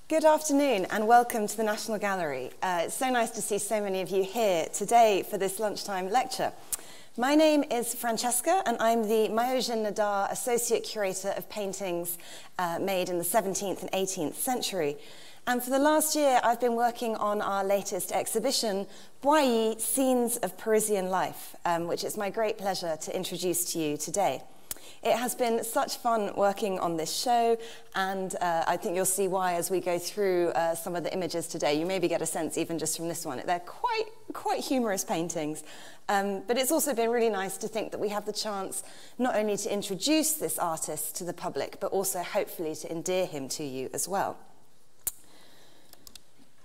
Good afternoon and welcome to the National Gallery. It's so nice to see so many of you here today for this lunchtime lecture. My name is Francesca and I'm the Myojin-Nadar Associate Curator of paintings made in the 17th and 18th century. And for the last year I've been working on our latest exhibition, Boilly, Scenes of Parisian Life, which it's my great pleasure to introduce to you today. It has been such fun working on this show, and I think you'll see why as we go through some of the images today. You maybe get a sense even just from this one. They're quite humorous paintings, but it's also been really nice to think that we have the chance not only to introduce this artist to the public, but also hopefully to endear him to you as well.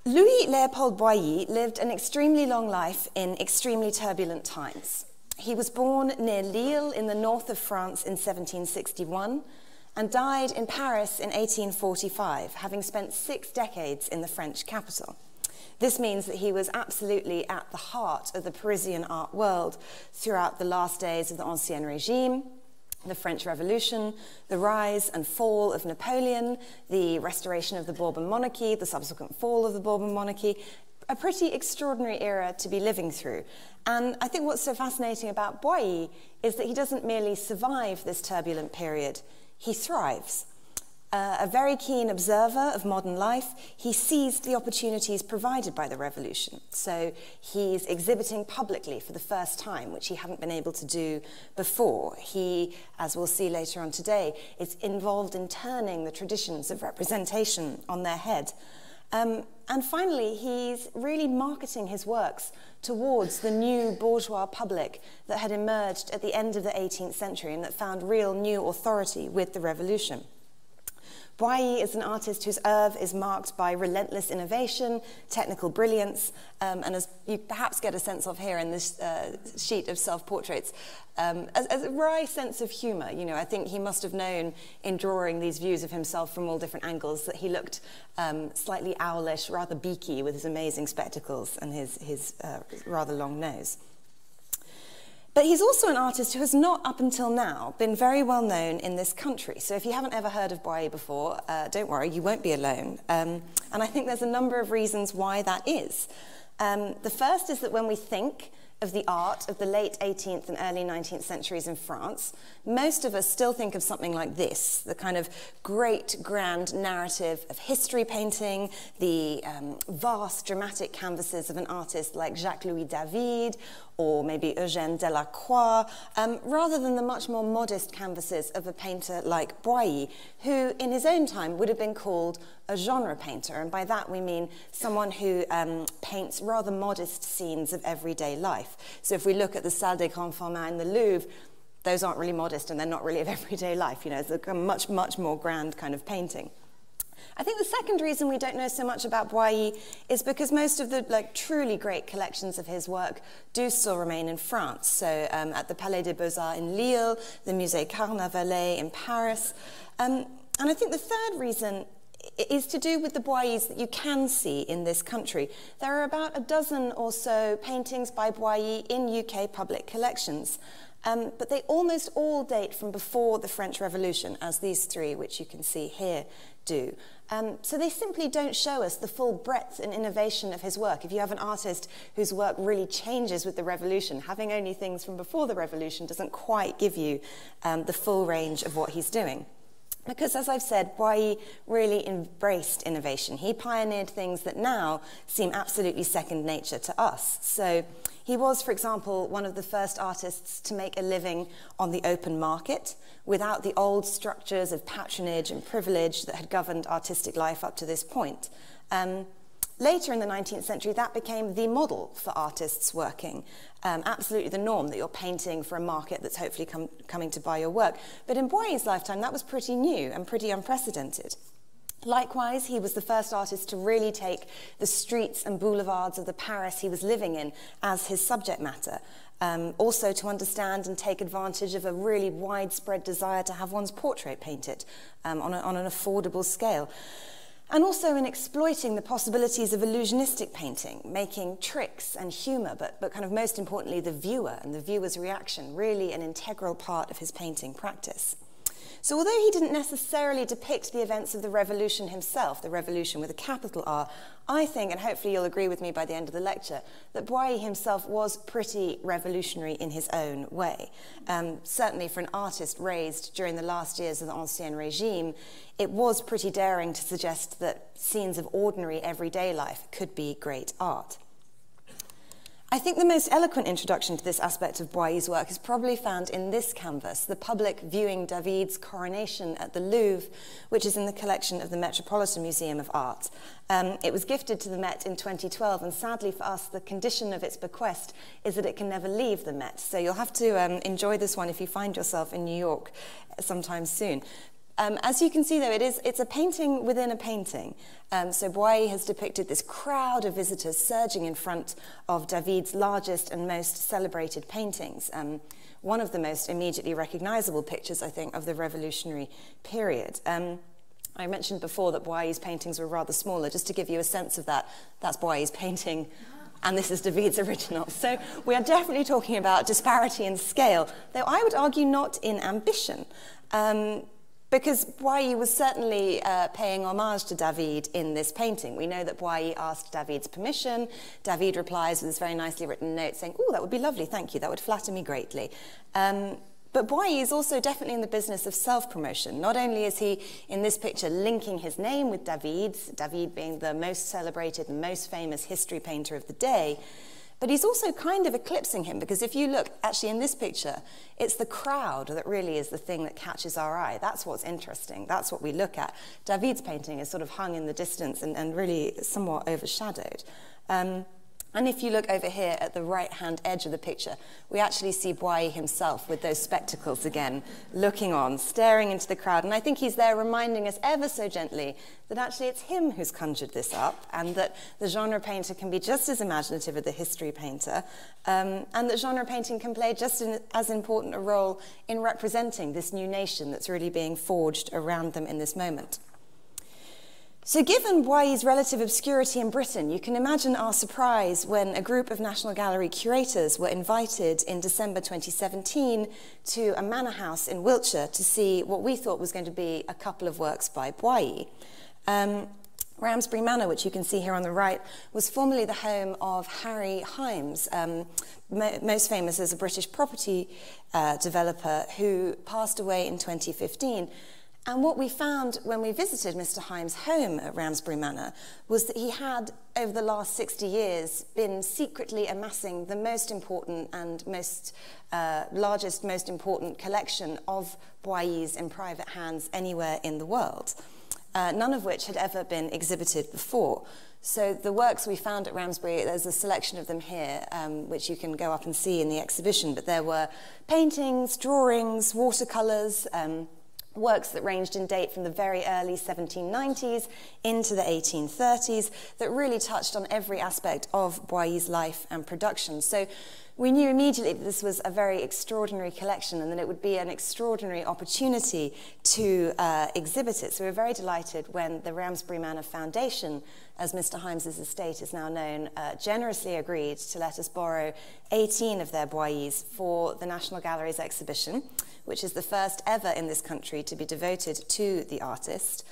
Louis-Léopold Boilly lived an extremely long life in extremely turbulent times. He was born near Lille in the north of France in 1761 and died in Paris in 1845, having spent 6 decades in the French capital. This means that he was absolutely at the heart of the Parisian art world throughout the last days of the Ancien Régime, the French Revolution, the rise and fall of Napoleon, the restoration of the Bourbon monarchy, the subsequent fall of the Bourbon monarchy. A pretty extraordinary era to be living through. And I think what's so fascinating about Boilly is that he doesn't merely survive this turbulent period, he thrives. A very keen observer of modern life, he seized the opportunities provided by the revolution. So he's exhibiting publicly for the first time, which he hadn't been able to do before. He, as we'll see later on today, is involved in turning the traditions of representation on their head. And finally, he's really marketing his works towards the new bourgeois public that had emerged at the end of the 18th century and that found real new authority with the revolution. Boilly is an artist whose oeuvre is marked by relentless innovation, technical brilliance, and as you perhaps get a sense of here in this sheet of self-portraits, as a wry sense of humour. You know, I think he must have known in drawing these views of himself from all different angles that he looked slightly owlish, rather beaky with his amazing spectacles and his rather long nose. But he's also an artist who has not, up until now, been very well known in this country. So if you haven't ever heard of Boilly before, don't worry, you won't be alone. And I think there's a number of reasons why that is. The first is that when we think of the art of the late 18th and early 19th centuries in France, most of us still think of something like this, the kind of great grand narrative of history painting, the vast dramatic canvases of an artist like Jacques-Louis David, or maybe Eugène Delacroix, rather than the much more modest canvases of a painter like Boilly, who in his own time would have been called a genre painter, and by that we mean someone who paints rather modest scenes of everyday life. So if we look at the Salle des Grands Formats in the Louvre, those aren't really modest and they're not really of everyday life. You know, it's a much more grand kind of painting. I think the second reason we don't know so much about Boilly is because most of the truly great collections of his work do still remain in France. So at the Palais des Beaux-Arts in Lille, the Musée Carnival in Paris. And I think the third reason is to do with the Boillys that you can see in this country. There are about a dozen or so paintings by Boilly in UK public collections. But they almost all date from before the French Revolution, as these 3, which you can see here, do. So they simply don't show us the full breadth and innovation of his work. If you have an artist whose work really changes with the Revolution, having only things from before the Revolution doesn't quite give you the full range of what he's doing. Because, as I've said, Boilly really embraced innovation. He pioneered things that now seem absolutely second nature to us. So he was, for example, one of the first artists to make a living on the open market without the old structures of patronage and privilege that had governed artistic life up to this point. Later in the 19th century, that became the model for artists working. Absolutely the norm that you're painting for a market that's hopefully coming to buy your work. But in Boilly's lifetime, that was pretty new and pretty unprecedented. Likewise, he was the first artist to really take the streets and boulevards of the Paris he was living in as his subject matter. Also to understand and take advantage of a really widespread desire to have one's portrait painted on an affordable scale. And also in exploiting the possibilities of illusionistic painting, making tricks and humour, but kind of most importantly, the viewer and the viewer's reaction, really an integral part of his painting practice. So although he didn't necessarily depict the events of the revolution himself, the revolution with a capital R, I think, and hopefully you'll agree with me by the end of the lecture, that Boilly himself was pretty revolutionary in his own way. Certainly for an artist raised during the last years of the Ancien Régime, it was pretty daring to suggest that scenes of ordinary everyday life could be great art. I think the most eloquent introduction to this aspect of Boilly's work is probably found in this canvas, the public viewing David's coronation at the Louvre, which is in the collection of the Metropolitan Museum of Art. It was gifted to the Met in 2012, and sadly for us, the condition of its bequest is that it can never leave the Met. So you'll have to enjoy this one if you find yourself in New York sometime soon. As you can see, though, it's a painting within a painting. So Boilly has depicted this crowd of visitors surging in front of David's largest and most celebrated paintings. One of the most immediately recognizable pictures, I think, of the revolutionary period. I mentioned before that Boilly's paintings were rather smaller. Just to give you a sense of that, that's Boilly's painting, and this is David's original. So we are definitely talking about disparity in scale, though I would argue not in ambition. Because Boilly was certainly paying homage to David in this painting. We know that Boilly asked David's permission. David replies with this very nicely written note saying, "Oh, that would be lovely, thank you, that would flatter me greatly." But Boilly is also definitely in the business of self-promotion. Not only is he, in this picture, linking his name with David's, David being the most celebrated and most famous history painter of the day, but he's also kind of eclipsing him, because if you look, actually in this picture, it's the crowd that really is the thing that catches our eye. That's what's interesting. That's what we look at. David's painting is sort of hung in the distance and really somewhat overshadowed. And if you look over here at the right-hand edge of the picture, we actually see Boilly himself with those spectacles again, looking on, staring into the crowd. And I think he's there reminding us ever so gently that actually it's him who's conjured this up, and that the genre painter can be just as imaginative as the history painter, and that genre painting can play just as important a role in representing this new nation that's really being forged around them in this moment. So given Boilly's relative obscurity in Britain, you can imagine our surprise when a group of National Gallery curators were invited in December 2017 to a manor house in Wiltshire to see what we thought was going to be a couple of works by Boilly. Ramsbury Manor, which you can see here on the right, was formerly the home of Harry Hymes, most famous as a British property developer who passed away in 2015. And what we found when we visited Mr. Hymes' home at Ramsbury Manor was that he had, over the last 60 years, been secretly amassing the most important and largest, most important collection of Boillys in private hands anywhere in the world, none of which had ever been exhibited before. So the works we found at Ramsbury, there's a selection of them here, which you can go up and see in the exhibition, but there were paintings, drawings, watercolours, works that ranged in date from the very early 1790s into the 1830s that really touched on every aspect of Boilly's life and production. So we knew immediately that this was a very extraordinary collection and that it would be an extraordinary opportunity to exhibit it. So we were very delighted when the Ramsbury Manor Foundation, as Mr. Hymes' estate is now known, generously agreed to let us borrow 18 of their Boillys for the National Gallery's exhibition, which is the first ever in this country to be devoted to the artist,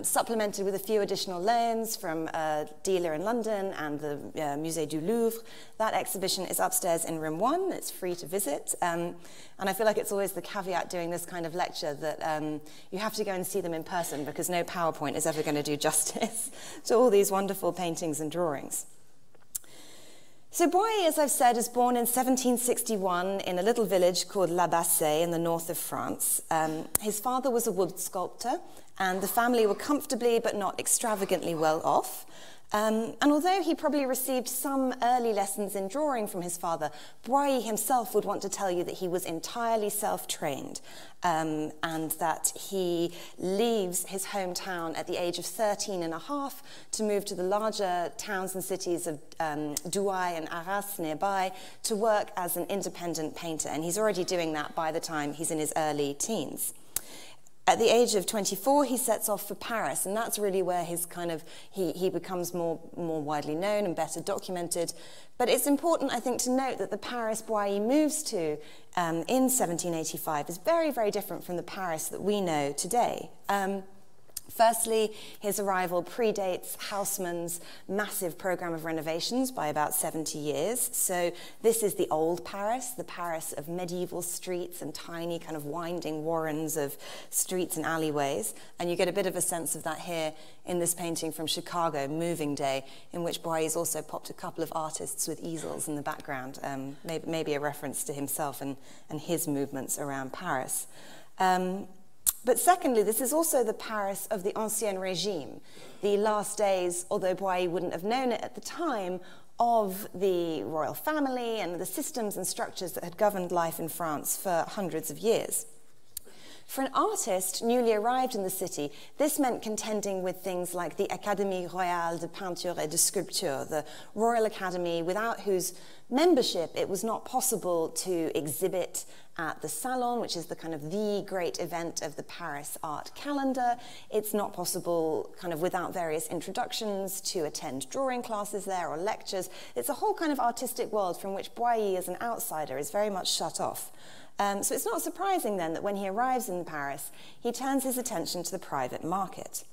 supplemented with a few additional loans from a dealer in London and the Musée du Louvre. That exhibition is upstairs in room 1. It's free to visit. And I feel like it's always the caveat doing this kind of lecture that you have to go and see them in person, because no PowerPoint is ever going to do justice to all these wonderful paintings and drawings. So Boilly, as I've said, is born in 1761 in a little village called La Bassée in the north of France. His father was a wood sculptor, and the family were comfortably but not extravagantly well off. And although he probably received some early lessons in drawing from his father, Boilly himself would want to tell you that he was entirely self-trained, and that he leaves his hometown at the age of 13 and a half to move to the larger towns and cities of Douai and Arras nearby to work as an independent painter. And he's already doing that by the time he's in his early teens. At the age of 24, he sets off for Paris, and that's really where his he becomes more widely known and better documented. But it's important, I think, to note that the Paris Boilly moves to in 1785 is very, very different from the Paris that we know today. Firstly, his arrival predates Haussmann's massive program of renovations by about 70 years. So this is the old Paris, the Paris of medieval streets and tiny kind of winding warrens of streets and alleyways. And you get a bit of a sense of that here in this painting from Chicago, Moving Day, in which Boilly's also popped a couple of artists with easels in the background, maybe a reference to himself and his movements around Paris. But secondly, this is also the Paris of the Ancien Régime, the last days, although Boilly wouldn't have known it at the time, of the royal family and the systems and structures that had governed life in France for hundreds of years. For an artist newly arrived in the city, this meant contending with things like the Académie Royale de Peinture et de Sculpture, the Royal Academy without whose membership it was not possible to exhibit at the Salon, which is the great event of the Paris art calendar. It's not possible without various introductions to attend drawing classes there or lectures. It's a whole kind of artistic world from which Boilly as an outsider is very much shut off. So it's not surprising then that when he arrives in Paris, he turns his attention to the private market.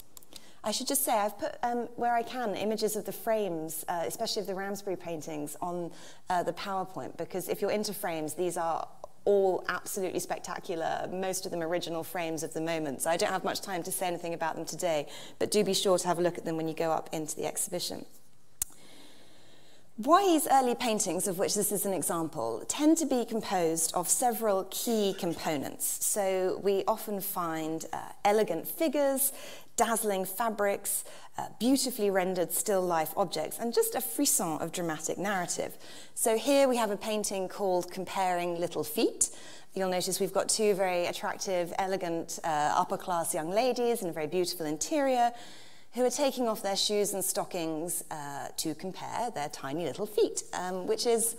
I should just say, I've put, where I can, images of the frames, especially of the Ramsbury paintings, on the PowerPoint, because if you're into frames, these are all absolutely spectacular, most of them original frames of the moment. So I don't have much time to say anything about them today, but do be sure to have a look at them when you go up into the exhibition. Boilly's early paintings, of which this is an example, tend to be composed of several key components. So we often find elegant figures, dazzling fabrics, beautifully rendered still life objects, and just a frisson of dramatic narrative. So here we have a painting called Comparing Little Feet. You'll notice we've got two very attractive, elegant, upper-class young ladies in a very beautiful interior who are taking off their shoes and stockings to compare their tiny little feet, which is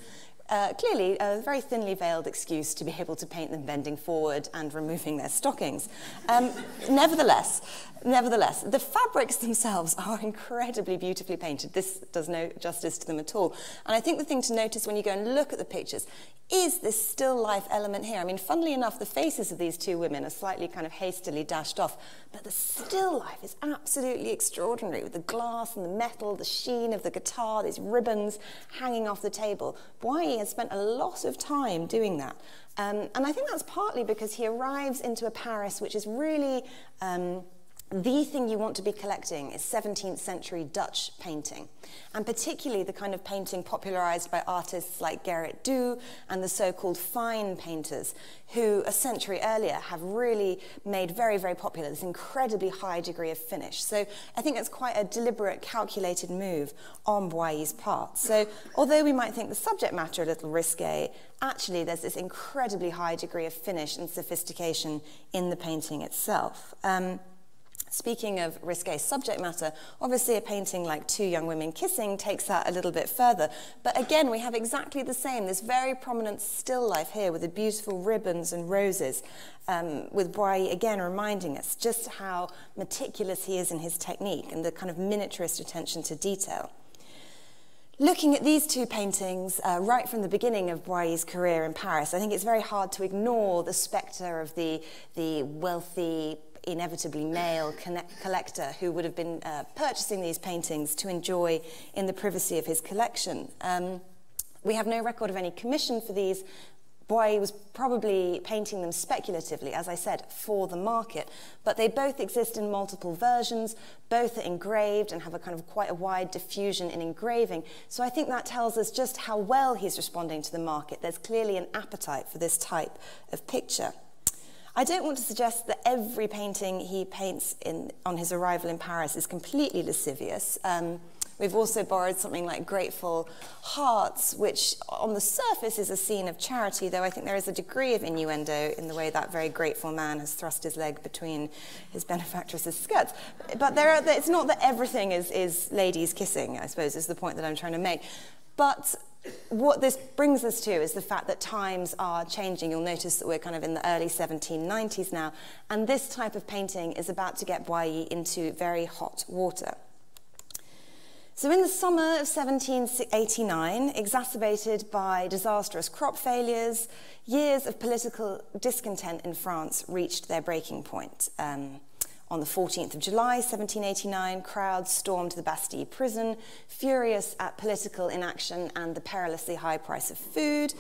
clearly a very thinly veiled excuse to be able to paint them bending forward and removing their stockings. Nevertheless, the fabrics themselves are incredibly beautifully painted. This does no justice to them at all. And I think the thing to notice when you go and look at the pictures is this still life element here. I mean, funnily enough, the faces of these two women are slightly kind of hastily dashed off, but the still life is absolutely extraordinary, with the glass and the metal, the sheen of the guitar, these ribbons hanging off the table. Boilly has spent a lot of time doing that. And I think that's partly because he arrives into a Paris which is really the thing you want to be collecting is 17th century Dutch painting, and particularly the kind of painting popularized by artists like Gerrit Dou and the so-called fine painters, who a century earlier have really made very, very popular this incredibly high degree of finish. So I think it's quite a deliberate, calculated move on Boilly's part. So although we might think the subject matter a little risque, actually there's this incredibly high degree of finish and sophistication in the painting itself. Speaking of risque subject matter, obviously a painting like Two Young Women Kissing takes that a little bit further. But again, we have exactly the same, this very prominent still life here with the beautiful ribbons and roses, with Boilly again reminding us just how meticulous he is in his technique and the kind of miniaturist attention to detail. Looking at these two paintings right from the beginning of Boilly's career in Paris, I think it's very hard to ignore the spectre of the wealthy, inevitably male collector who would have been purchasing these paintings to enjoy in the privacy of his collection. We have no record of any commission for these. Boilly was probably painting them speculatively, as I said, for the market, but they both exist in multiple versions, both are engraved and have a kind of quite a wide diffusion in engraving. So I think that tells us just how well he's responding to the market. There's clearly an appetite for this type of picture. I don't want to suggest that every painting he paints on his arrival in Paris is completely lascivious. We've also borrowed something like Grateful Hearts, which on the surface is a scene of charity, though I think there is a degree of innuendo in the way that very grateful man has thrust his leg between his benefactress's skirts. But it's not that everything is ladies kissing, I suppose, is the point that I'm trying to make. But what this brings us to is the fact that times are changing. You'll notice that we're kind of in the early 1790s now, and this type of painting is about to get Boilly into very hot water. So in the summer of 1789, exacerbated by disastrous crop failures, years of political discontent in France reached their breaking point. On the 14th of July, 1789, crowds stormed the Bastille prison, furious at political inaction and the perilously high price of food.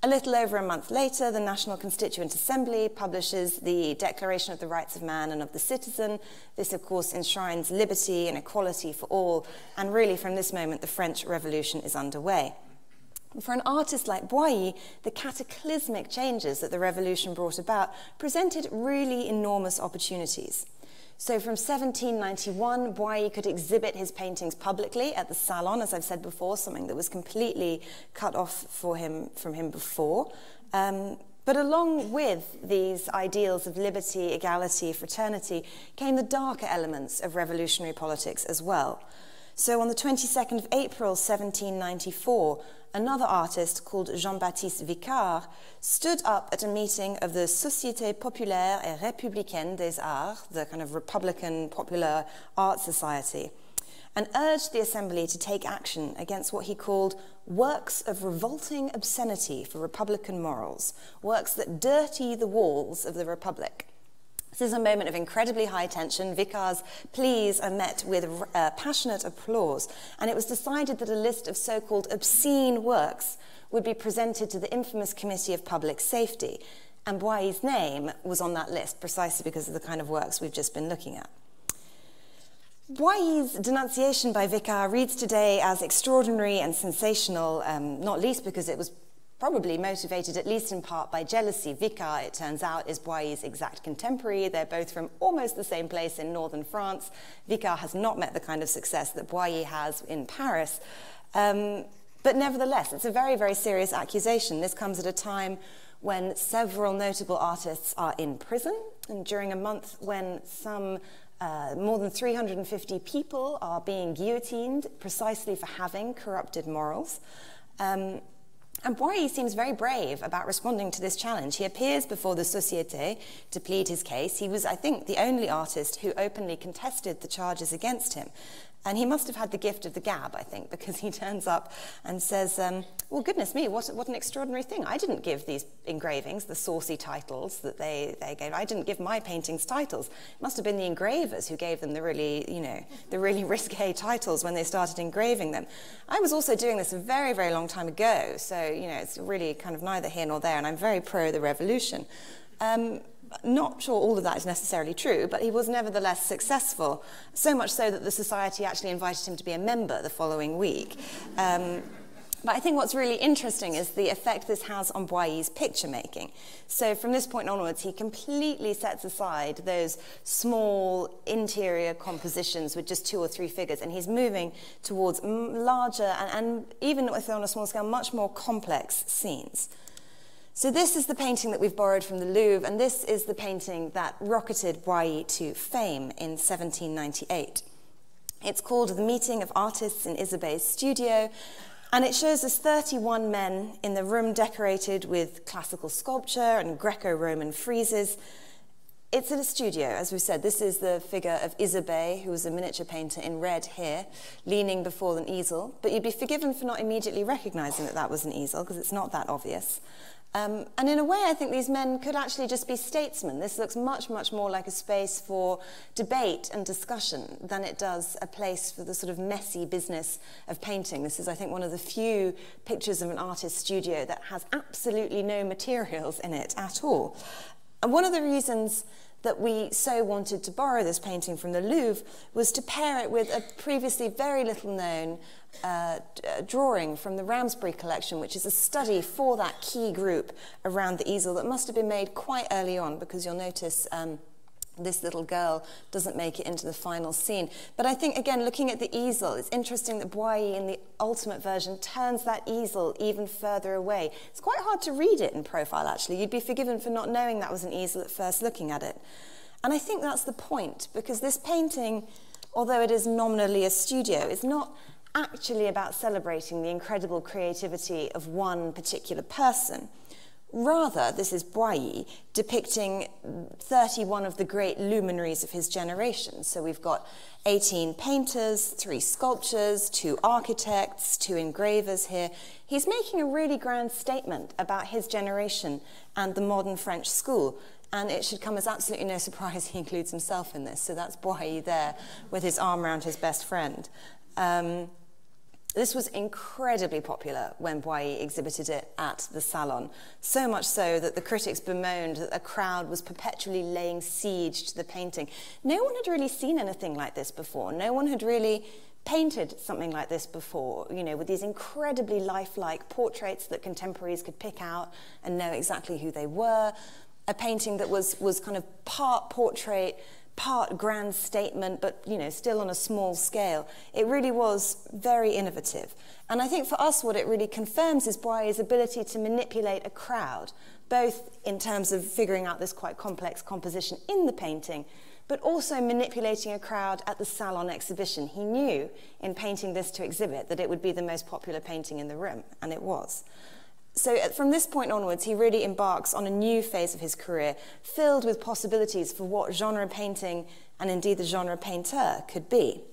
A little over a month later, the National Constituent Assembly publishes the Declaration of the Rights of Man and of the Citizen. This, of course, enshrines liberty and equality for all, and really from this moment, the French Revolution is underway. For an artist like Boilly, the cataclysmic changes that the revolution brought about presented really enormous opportunities. So from 1791, Boilly could exhibit his paintings publicly at the Salon, as I've said before, something that was completely cut off from him before. But along with these ideals of liberty, equality, fraternity, came the darker elements of revolutionary politics as well. So on the 22nd of April, 1794, another artist called Jean-Baptiste Vicard stood up at a meeting of the Société Populaire et Républicaine des Arts, the kind of Republican Popular Art Society, and urged the assembly to take action against what he called works of revolting obscenity for Republican morals, works that dirty the walls of the Republic. This is a moment of incredibly high tension. Vicard's pleas are met with passionate applause, and it was decided that a list of so-called obscene works would be presented to the infamous Committee of Public Safety, and Boilly's name was on that list precisely because of the kind of works we've just been looking at. Boilly's denunciation by Vicard reads today as extraordinary and sensational, not least because it was probably motivated, at least in part, by jealousy. Vicard, it turns out, is Boilly's exact contemporary. They're both from almost the same place in northern France. Vicard has not met the kind of success that Boilly has in Paris. But nevertheless, it's a very, very serious accusation. This comes at a time when several notable artists are in prison, and during a month when some more than 350 people are being guillotined precisely for having corrupted morals. And Boilly seems very brave about responding to this challenge. He appears before the Société to plead his case. He was, I think, the only artist who openly contested the charges against him. And he must have had the gift of the gab, I think, because he turns up and says, well, goodness me, what an extraordinary thing. I didn't give these engravings the saucy titles that they gave. I didn't give my paintings titles. It must have been the engravers who gave them the really, the really risqué titles when they started engraving them. I was also doing this a very, very long time ago, so, it's really kind of neither here nor there, and I'm very pro the revolution. Not sure all of that is necessarily true, but he was nevertheless successful, so much so that the society actually invited him to be a member the following week. But I think what's really interesting is the effect this has on Boilly's picture making. So from this point onwards, he completely sets aside those small interior compositions with just 2 or 3 figures, and he's moving towards larger and even if on a small scale, much more complex scenes. So this is the painting that we've borrowed from the Louvre, and this is the painting that rocketed Boilly to fame in 1798. It's called The Meeting of Artists in Isabey's Studio, and it shows us 31 men in the room decorated with classical sculpture and Greco-Roman friezes. It's in a studio, as we said. This is the figure of Isabey, who was a miniature painter in red here, leaning before an easel. But you'd be forgiven for not immediately recognizing that that was an easel, because it's not that obvious. And in a way, I think these men could actually just be statesmen. This looks much, much more like a space for debate and discussion than it does a place for the sort of messy business of painting. This is, I think, one of the few pictures of an artist's studio that has absolutely no materials in it at all. And one of the reasons that we so wanted to borrow this painting from the Louvre was to pair it with a previously very little known drawing from the Ramsbury collection, which is a study for that key group around the easel that must have been made quite early on, because you'll notice this little girl doesn't make it into the final scene. But I think, again, looking at the easel, it's interesting that Boilly, in the ultimate version, turns that easel even further away. It's quite hard to read it in profile, actually. You'd be forgiven for not knowing that was an easel at first looking at it. And I think that's the point, because this painting, although it is nominally a studio, is not actually about celebrating the incredible creativity of one particular person. Rather, this is Boilly depicting 31 of the great luminaries of his generation. So we've got 18 painters, 3 sculptors, 2 architects, 2 engravers here. He's making a really grand statement about his generation and the modern French school. And it should come as absolutely no surprise he includes himself in this. So that's Boilly there with his arm around his best friend. This was incredibly popular when Boilly exhibited it at the Salon, so much so that the critics bemoaned that a crowd was perpetually laying siege to the painting. No one had really seen anything like this before. No one had really painted something like this before, you know, with these incredibly lifelike portraits that contemporaries could pick out and know exactly who they were. A painting that was kind of part portrait, part grand statement, but you know, still on a small scale. It really was very innovative. And I think for us what it really confirms is Boilly's ability to manipulate a crowd, both in terms of figuring out this quite complex composition in the painting, but also manipulating a crowd at the Salon exhibition. He knew in painting this to exhibit that it would be the most popular painting in the room, and it was. So from this point onwards, he really embarks on a new phase of his career, filled with possibilities for what genre painting and indeed the genre painter could be.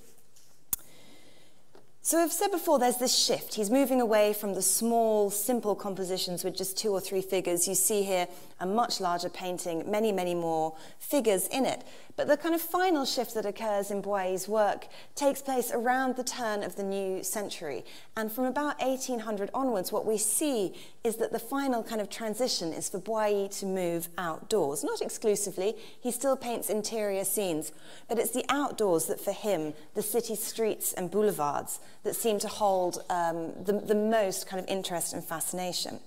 So I've said before, there's this shift. He's moving away from the small, simple compositions with just 2 or 3 figures. You see here a much larger painting, many, many more figures in it. But the kind of final shift that occurs in Boilly's work takes place around the turn of the new century. And from about 1800 onwards, what we see is that the final kind of transition is for Boilly to move outdoors. Not exclusively, he still paints interior scenes, but it's the outdoors that for him, the city streets and boulevards, that seem to hold the most kind of interest and fascination.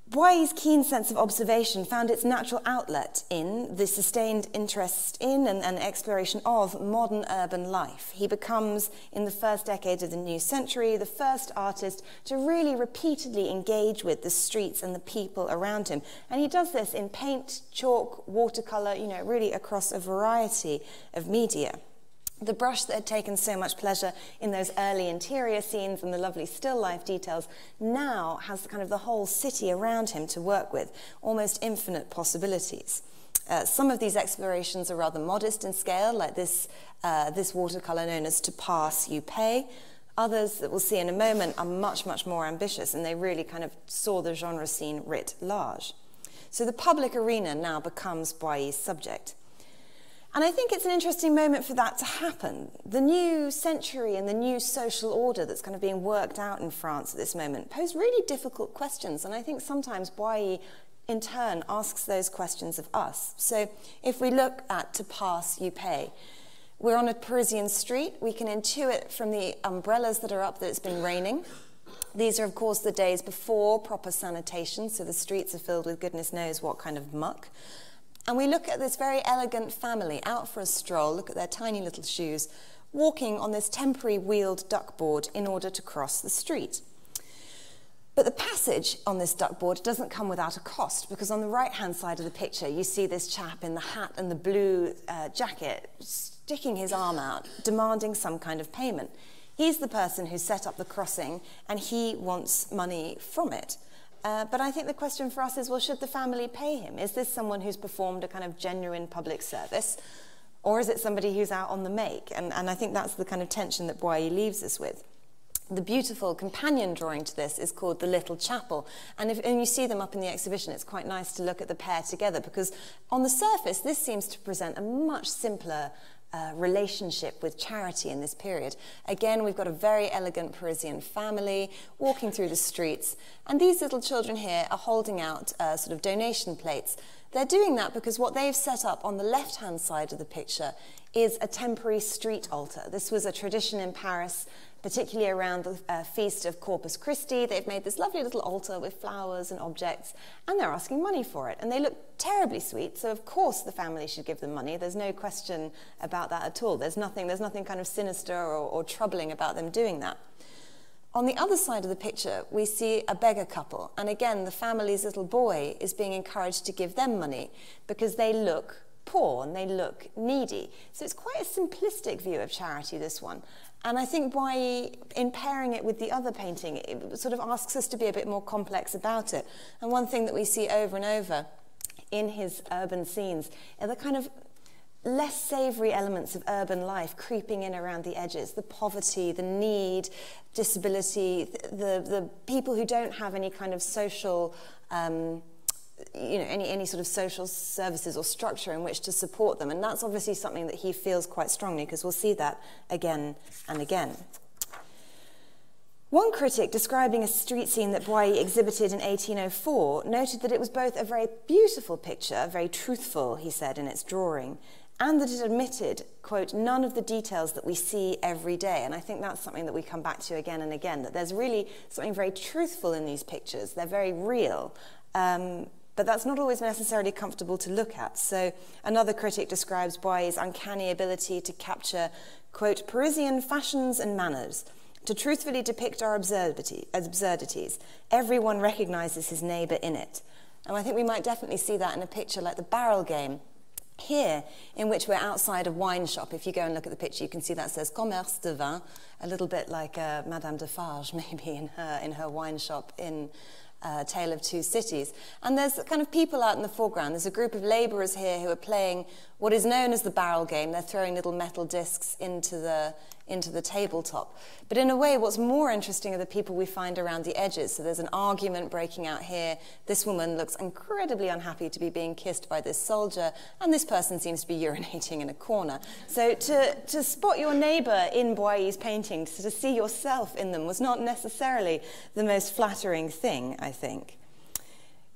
Boilly's keen sense of observation found its natural outlet in the sustained interest in and exploration of modern urban life. He becomes, in the first decade of the new century, the first artist to really repeatedly engage with the streets and the people around him. And he does this in paint, chalk, watercolor, you know, really across a variety of media. The brush that had taken so much pleasure in those early interior scenes and the lovely still life details now has kind of the whole city around him to work with, almost infinite possibilities. Some of these explorations are rather modest in scale, like this watercolor known as To Pass, You Pay. Others that we'll see in a moment are much, much more ambitious, and they really kind of saw the genre scene writ large. So the public arena now becomes Boilly's subject. And I think it's an interesting moment for that to happen. The new century and the new social order that's kind of being worked out in France at this moment pose really difficult questions, and I think sometimes Boilly, in turn, asks those questions of us. So if we look at To Pass, You Pay, we're on a Parisian street. We can intuit from the umbrellas that are up that it's been raining. These are, of course, the days before proper sanitation, so the streets are filled with goodness knows what kind of muck. And we look at this very elegant family out for a stroll, look at their tiny little shoes, walking on this temporary wheeled duckboard in order to cross the street. But the passage on this duckboard doesn't come without a cost, because on the right-hand side of the picture, you see this chap in the hat and the blue jacket sticking his arm out, demanding some kind of payment. He's the person who set up the crossing, and he wants money from it. But I think the question for us is, well, should the family pay him? Is this someone who's performed a kind of genuine public service, or is it somebody who's out on the make? And I think that's the kind of tension that Boilly leaves us with. The beautiful companion drawing to this is called The Little Chapel. And you see them up in the exhibition, it's quite nice to look at the pair together, because on the surface, this seems to present a much simpler relationship with charity in this period. Again, we've got a very elegant Parisian family walking through the streets, and these little children here are holding out sort of donation plates. They're doing that because what they've set up on the left-hand side of the picture is a temporary street altar. This was a tradition in Paris, particularly around the feast of Corpus Christi. They've made this lovely little altar with flowers and objects, and they're asking money for it. And they look terribly sweet, so of course the family should give them money. There's no question about that at all. There's nothing kind of sinister or troubling about them doing that. On the other side of the picture, we see a beggar couple. And again, the family's little boy is being encouraged to give them money because they look poor and they look needy. So it's quite a simplistic view of charity, this one. And I think Boilly, in pairing it with the other painting, it sort of asks us to be a bit more complex about it. And one thing that we see over and over in his urban scenes are the kind of less savoury elements of urban life creeping in around the edges, the poverty, the need, disability, the people who don't have any kind of social any sort of social services or structure in which to support them. And that's obviously something that he feels quite strongly, because we'll see that again and again. One critic describing a street scene that Boilly exhibited in 1804 noted that it was both a very beautiful picture, very truthful, he said, in its drawing, and that it admitted, quote, none of the details that we see every day. And I think that's something that we come back to again and again, that there's really something very truthful in these pictures. They're very real. But that's not always necessarily comfortable to look at. So another critic describes Boilly's uncanny ability to capture, quote, Parisian fashions and manners, to truthfully depict our absurdities. Everyone recognises his neighbour in it. And I think we might definitely see that in a picture like the barrel game here, in which we're outside a wine shop. If you go and look at the picture, you can see that says Commerce de Vin, a little bit like Madame Defarge, maybe, in her wine shop in Tale of Two Cities. And there's kind of people out in the foreground. There's a group of labourers here who are playing what is known as the barrel game. They're throwing little metal discs into the tabletop. But in a way, what's more interesting are the people we find around the edges. So there's an argument breaking out here. This woman looks incredibly unhappy to be being kissed by this soldier, and this person seems to be urinating in a corner. So to spot your neighbour in Boilly's paintings, to see yourself in them, was not necessarily the most flattering thing, I think.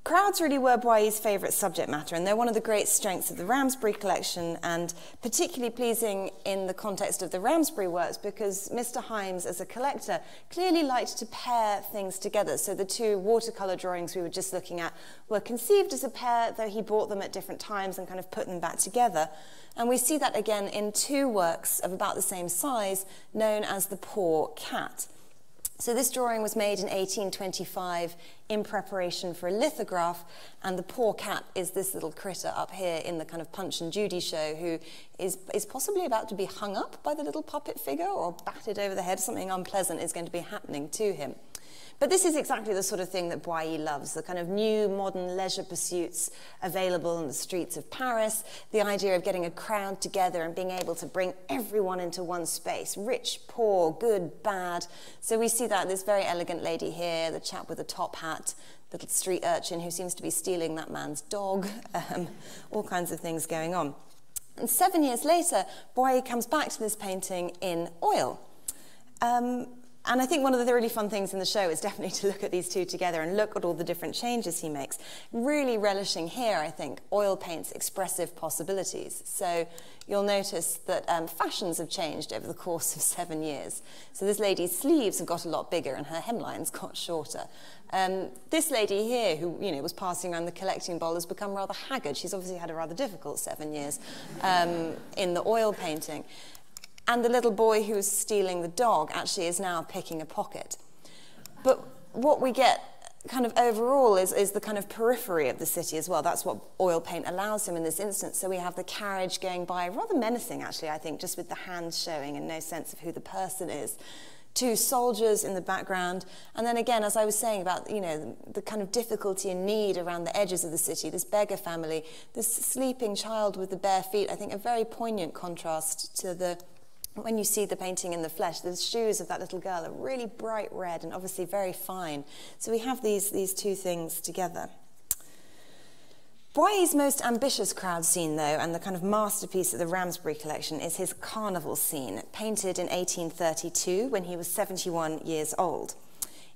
Crowds really were Boilly's favourite subject matter, and they're one of the great strengths of the Ramsbury collection, and particularly pleasing in the context of the Ramsbury works, because Mr. Himes, as a collector, clearly liked to pair things together. So the two watercolour drawings we were just looking at were conceived as a pair, though he bought them at different times and kind of put them back together. And we see that again in two works of about the same size, known as The Poor Cat. So this drawing was made in 1825 in preparation for a lithograph, and the poor cat is this little critter up here in the kind of Punch and Judy show, who is possibly about to be hung up by the little puppet figure or batted over the head. Something unpleasant is going to be happening to him. But this is exactly the sort of thing that Boilly loves, the kind of new modern leisure pursuits available in the streets of Paris, the idea of getting a crowd together and being able to bring everyone into one space, rich, poor, good, bad. So we see that this very elegant lady here, the chap with the top hat, little street urchin who seems to be stealing that man's dog, all kinds of things going on. And 7 years later, Boilly comes back to this painting in oil. And I think one of the really fun things in the show is definitely to look at these two together and look at all the different changes he makes. Really relishing here, I think, oil paint's expressive possibilities. So you'll notice that fashions have changed over the course of 7 years. So this lady's sleeves have got a lot bigger and her hemlines got shorter. This lady here, who was passing around the collecting bowl, has become rather haggard. She's obviously had a rather difficult 7 years in the oil painting. And the little boy who's stealing the dog actually is now picking a pocket. But what we get kind of overall is the kind of periphery of the city as well. That's what oil paint allows him in this instance. So we have the carriage going by, rather menacing actually, I think, just with the hands showing and no sense of who the person is. Two soldiers in the background. And then again, as I was saying about, the kind of difficulty and need around the edges of the city, this beggar family, this sleeping child with the bare feet, I think a very poignant contrast to when you see the painting in the flesh. The shoes of that little girl are really bright red and obviously very fine. So we have these two things together. Boilly's most ambitious crowd scene, though, and the kind of masterpiece of the Ramsbury collection, is his carnival scene, painted in 1832 when he was 71 years old.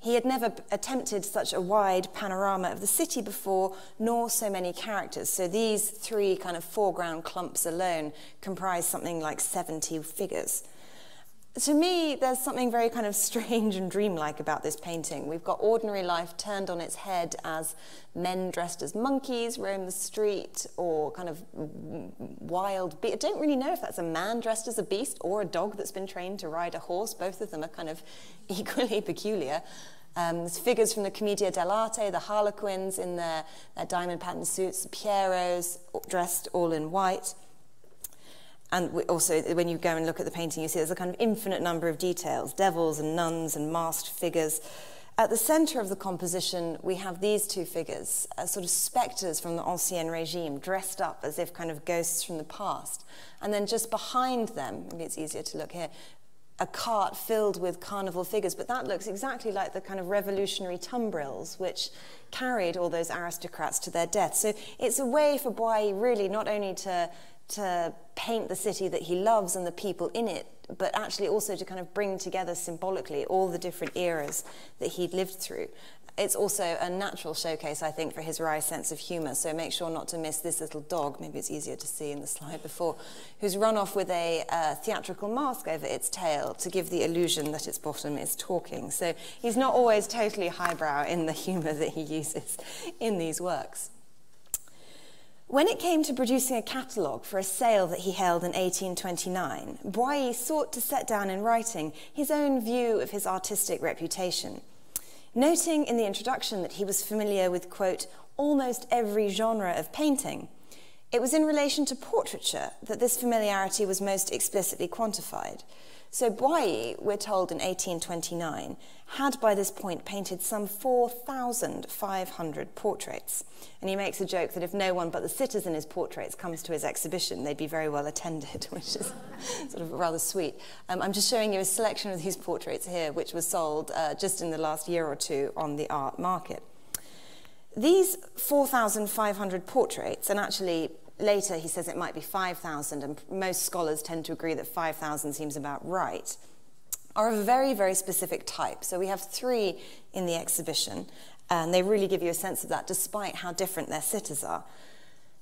He had never attempted such a wide panorama of the city before, nor so many characters. So these three kind of foreground clumps alone comprise something like 70 figures. To me, there's something very kind of strange and dreamlike about this painting. We've got ordinary life turned on its head as men dressed as monkeys roam the street, or kind of wild beasts. I don't really know if that's a man dressed as a beast or a dog that's been trained to ride a horse. Both of them are kind of equally peculiar. There's figures from the Commedia dell'arte, the Harlequins in their diamond patterned suits, the Pierrots dressed all in white. And also, when you go and look at the painting, you see there's a kind of infinite number of details, devils and nuns and masked figures. At the center of the composition, we have these two figures, sort of spectres from the Ancien Regime, dressed up as if kind of ghosts from the past. And then just behind them, maybe it's easier to look here, a cart filled with carnival figures, but that looks exactly like the kind of revolutionary tumbrils which carried all those aristocrats to their death. So it's a way for Boilly really not only to paint the city that he loves and the people in it, but actually also to kind of bring together symbolically all the different eras that he'd lived through. It's also a natural showcase, I think, for his wry sense of humour, so make sure not to miss this little dog, maybe it's easier to see in the slide before, who's run off with a theatrical mask over its tail to give the illusion that its bottom is talking. So he's not always totally highbrow in the humour that he uses in these works. When it came to producing a catalogue for a sale that he held in 1829, Boilly sought to set down in writing his own view of his artistic reputation, noting in the introduction that he was familiar with, quote, almost every genre of painting. It was in relation to portraiture that this familiarity was most explicitly quantified. So Boilly, we're told in 1829, had by this point painted some 4,500 portraits. And he makes a joke that if no one but the sitters in his portraits comes to his exhibition, they'd be very well attended, which is sort of rather sweet. I'm just showing you a selection of these portraits here, which was sold just in the last year or two on the art market. These 4,500 portraits, and actually later he says it might be 5,000, and most scholars tend to agree that 5,000 seems about right, are of a very, very specific type. So we have 3 in the exhibition, and they really give you a sense of that, despite how different their sitters are.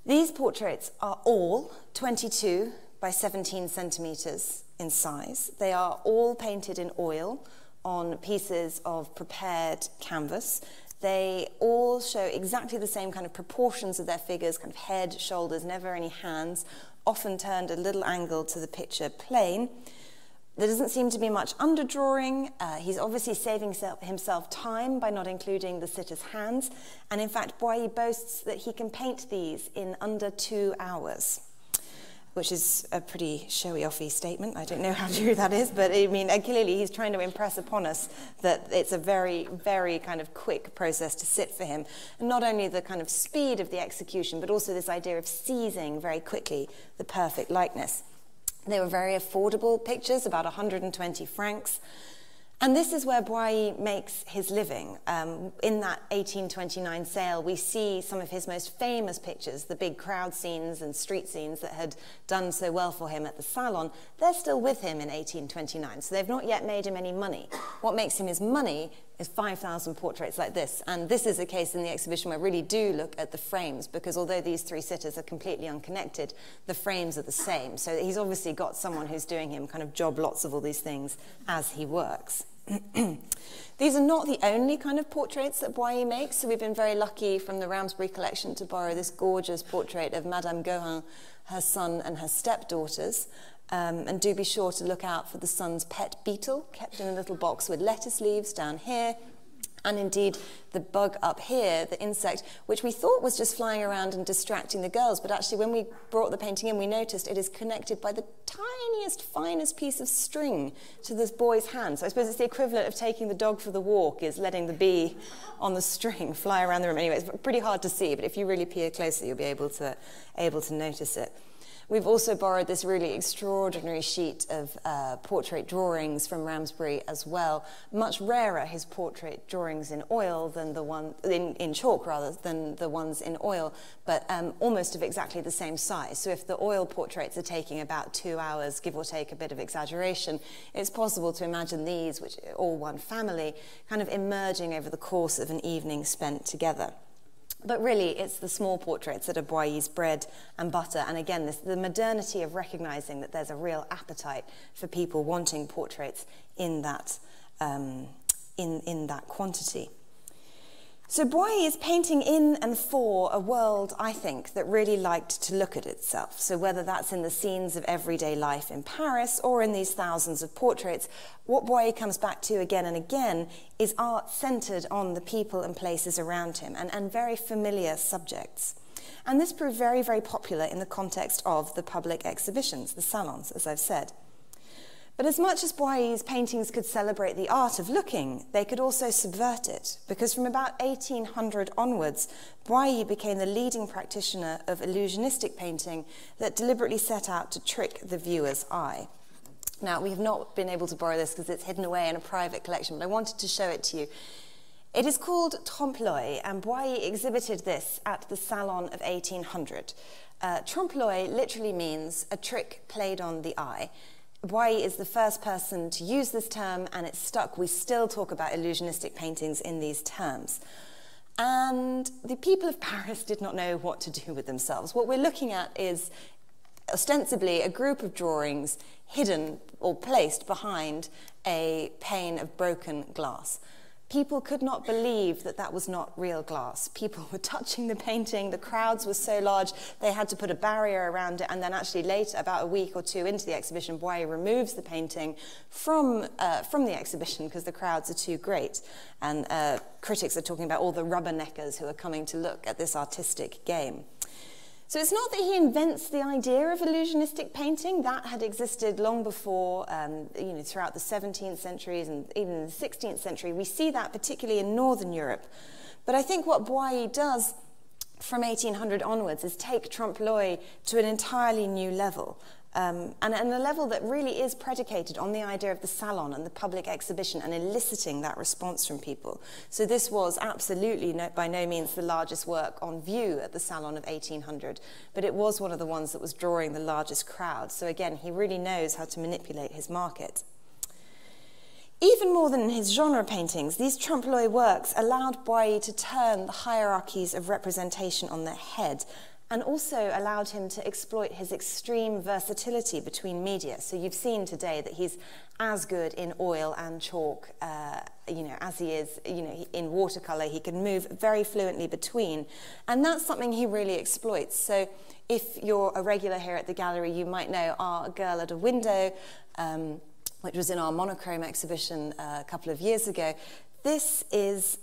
These portraits are all 22 by 17 centimetres in size. They are all painted in oil on pieces of prepared canvas. They all show exactly the same kind of proportions of their figures, kind of head, shoulders, never any hands, often turned a little angle to the picture plane. There doesn't seem to be much underdrawing. He's obviously saving himself time by not including the sitter's hands. And in fact, Boilly boasts that he can paint these in under 2 hours, which is a pretty showy-offy statement. I don't know how true that is, but I mean, clearly he's trying to impress upon us that it's a very, very kind of quick process to sit for him. And not only the kind of speed of the execution, but also this idea of seizing very quickly the perfect likeness. They were very affordable pictures, about 120 francs. And this is where Boilly makes his living. In that 1829 sale, we see some of his most famous pictures, the big crowd scenes and street scenes that had done so well for him at the Salon. They're still with him in 1829, so they've not yet made him any money. What makes him his money is 5,000 portraits like this. And this is a case in the exhibition where I really do look at the frames, because although these 3 sitters are completely unconnected, the frames are the same. So he's obviously got someone who's doing him kind of job lots of all these things as he works. These are not the only kind of portraits that Boilly makes, so we've been very lucky from the Ramsbury collection to borrow this gorgeous portrait of Madame Guérin, her son and her stepdaughters. And do be sure to look out for the son's pet beetle, kept in a little box with lettuce leaves down here, and indeed the bug up here, the insect, which we thought was just flying around and distracting the girls, but actually when we brought the painting in, we noticed it is connected by the tiniest, finest piece of string to this boy's hand. So I suppose it's the equivalent of taking the dog for the walk, is letting the bee on the string fly around the room. Anyway, it's pretty hard to see, but if you really peer closer, you'll be able to notice it. We've also borrowed this really extraordinary sheet of portrait drawings from Ramsbury as well. Much rarer, his portrait drawings in oil than the one in chalk rather than the ones in oil, but almost of exactly the same size. So if the oil portraits are taking about 2 hours, give or take a bit of exaggeration, it's possible to imagine these, which are all one family, kind of emerging over the course of an evening spent together. But really, it's the small portraits that are Boilly's bread and butter. And again, the modernity of recognizing that there's a real appetite for people wanting portraits in that, in that quantity. So Boilly is painting in and for a world, I think, that really liked to look at itself. So whether that's in the scenes of everyday life in Paris or in these thousands of portraits, what Boilly comes back to again and again is art centred on the people and places around him and very familiar subjects. And this proved very, very popular in the context of the public exhibitions, the salons, as I've said. But as much as Boilly's paintings could celebrate the art of looking, they could also subvert it, because from about 1800 onwards, Boilly became the leading practitioner of illusionistic painting that deliberately set out to trick the viewer's eye. Now, we have not been able to borrow this because it's hidden away in a private collection, but I wanted to show it to you. It is called Trompe-l'œil, and Boilly exhibited this at the Salon of 1800. Trompe-l'œil literally means a trick played on the eye. Boilly is the first person to use this term, and it's stuck. We still talk about illusionistic paintings in these terms. And the people of Paris did not know what to do with themselves. What we're looking at is ostensibly a group of drawings hidden or placed behind a pane of broken glass. People could not believe that that was not real glass. People were touching the painting, the crowds were so large, they had to put a barrier around it, and then actually later, about a week or two into the exhibition, Boilly removes the painting from the exhibition because the crowds are too great. And critics are talking about all the rubberneckers who are coming to look at this artistic game. So it's not that he invents the idea of illusionistic painting. That had existed long before, throughout the 17th centuries and even in the 16th century. We see that particularly in Northern Europe. But I think what Boilly does from 1800 onwards is take trompe-l'œil to an entirely new level. And a level that really is predicated on the idea of the salon and the public exhibition and eliciting that response from people. So this was absolutely by no means the largest work on view at the Salon of 1800, but it was one of the ones that was drawing the largest crowd. So again, he really knows how to manipulate his market. Even more than in his genre paintings, these trompe-l'œil works allowed Boilly to turn the hierarchies of representation on their head, and also allowed him to exploit his extreme versatility between media. So you've seen today that he's as good in oil and chalk, as he is, in watercolor. He can move very fluently between, and that's something he really exploits. So if you're a regular here at the gallery, you might know our Girl at a Window, which was in our monochrome exhibition a couple of years ago. This is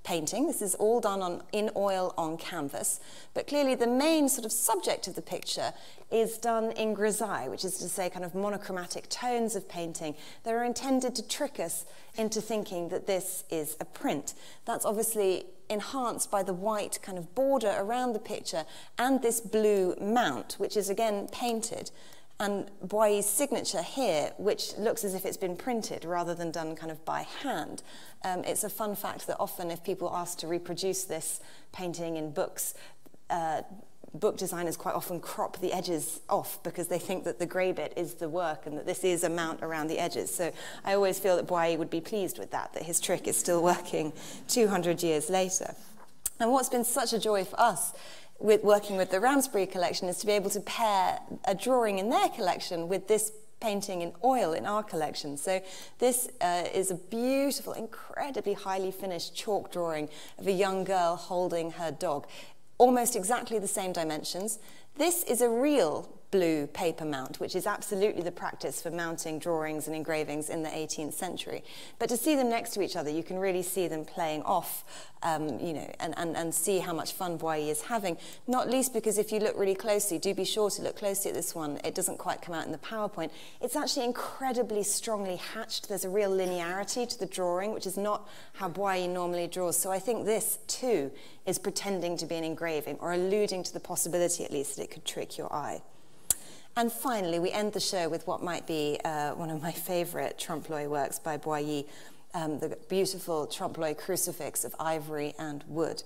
painting. This is all done in oil on canvas, but clearly the main sort of subject of the picture is done in grisaille, which is to say kind of monochromatic tones of painting that are intended to trick us into thinking that this is a print. That's obviously enhanced by the white kind of border around the picture and this blue mount, which is again painted. And Boilly's signature here, which looks as if it's been printed rather than done kind of by hand. It's a fun fact that often if people ask to reproduce this painting in books, book designers quite often crop the edges off because they think that the grey bit is the work and that this is a mount around the edges. So I always feel that Boilly would be pleased with that his trick is still working 200 years later. And what's been such a joy for us with working with the Ramsbury collection is to be able to pair a drawing in their collection with this painting in oil in our collection. So this is a beautiful, incredibly highly finished chalk drawing of a young girl holding her dog. Almost exactly the same dimensions. This is a real blue paper mount, which is absolutely the practice for mounting drawings and engravings in the 18th century. But to see them next to each other, you can really see them playing off, and see how much fun Boilly is having, not least because if you look really closely, do be sure to look closely at this one. It doesn't quite come out in the PowerPoint. It's actually incredibly strongly hatched. There's a real linearity to the drawing, which is not how Boilly normally draws. So I think this, too, is pretending to be an engraving, or alluding to the possibility, at least, that it could trick your eye. And finally, we end the show with what might be one of my favourite trompe-l'œil works by Boilly, the beautiful trompe-l'œil crucifix of ivory and wood.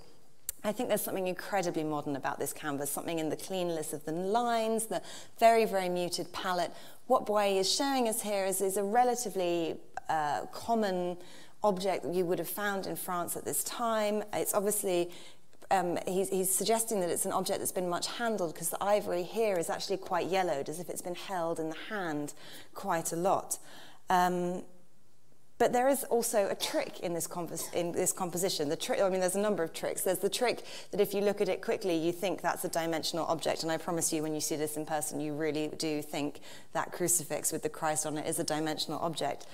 I think there's something incredibly modern about this canvas, something in the cleanness of the lines, the very, very muted palette. What Boilly is showing us here is a relatively common object that you would have found in France at this time. It's obviously he's suggesting that it's an object that's been much handled because the ivory here is actually quite yellowed, as if it's been held in the hand quite a lot. But there is also a trick in this composition. The trick, I mean, there's a number of tricks. There's the trick that if you look at it quickly, you think that's a dimensional object. And I promise you, when you see this in person, you really do think that crucifix with the Christ on it is a dimensional object.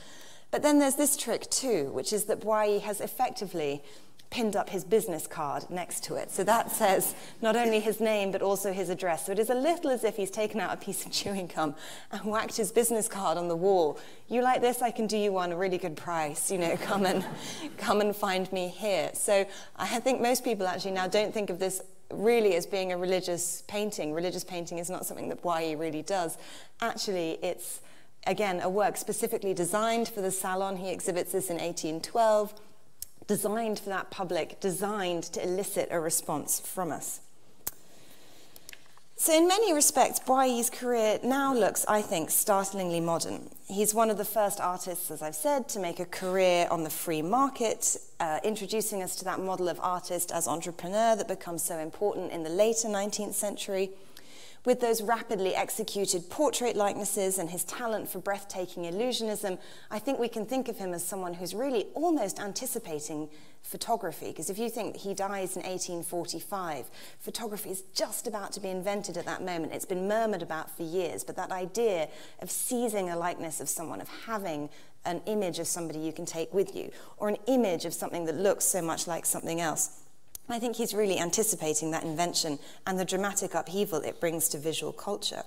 But then there's this trick too, which is that Boilly has effectively pinned up his business card next to it. So that says not only his name, but also his address. So it is a little as if he's taken out a piece of chewing gum and whacked his business card on the wall. You like this? I can do you one, a really good price. You know, come and find me here. So I think most people actually now don't think of this really as being a religious painting. Religious painting is not something that Boilly really does. Actually, it's, again, a work specifically designed for the salon. He exhibits this in 1812. Designed for that public, designed to elicit a response from us. So in many respects, Boilly's career now looks, I think, startlingly modern. He's one of the first artists, as I've said, to make a career on the free market, introducing us to that model of artist as entrepreneur that becomes so important in the later 19th century. With those rapidly executed portrait likenesses and his talent for breathtaking illusionism, I think we can think of him as someone who's really almost anticipating photography. Because if you think he dies in 1845, photography is just about to be invented at that moment. It's been murmured about for years, but that idea of seizing a likeness of someone, of having an image of somebody you can take with you, or an image of something that looks so much like something else, I think he's really anticipating that invention and the dramatic upheaval it brings to visual culture.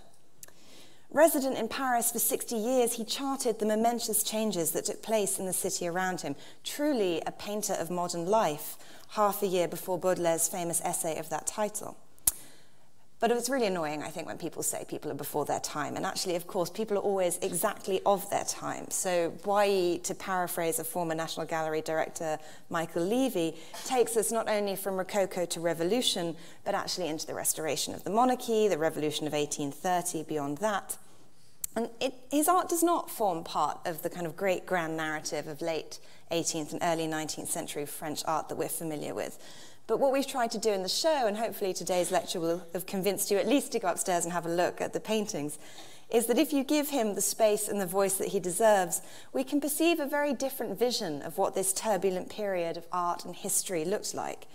Resident in Paris for 60 years, he charted the momentous changes that took place in the city around him, truly a painter of modern life, half a year before Baudelaire's famous essay of that title. But it's really annoying, I think, when people say people are before their time. And actually, of course, people are always exactly of their time. So Boilly, to paraphrase a former National Gallery director, Michael Levy, takes us not only from Rococo to Revolution, but actually into the restoration of the monarchy, the Revolution of 1830, beyond that. And his art does not form part of the kind of great grand narrative of late 18th and early 19th century French art that we're familiar with. But what we've tried to do in the show, and hopefully today's lecture will have convinced you at least to go upstairs and have a look at the paintings, is that if you give him the space and the voice that he deserves, we can perceive a very different vision of what this turbulent period of art and history looked like.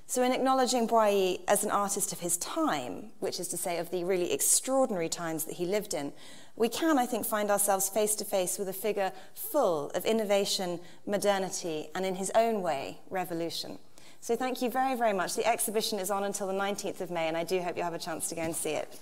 So in acknowledging Boilly as an artist of his time, which is to say of the really extraordinary times that he lived in, we can, I think, find ourselves face to face with a figure full of innovation, modernity, and in his own way, revolution. So thank you very, very much. The exhibition is on until the 19th of May, and I do hope you have a chance to go and see it.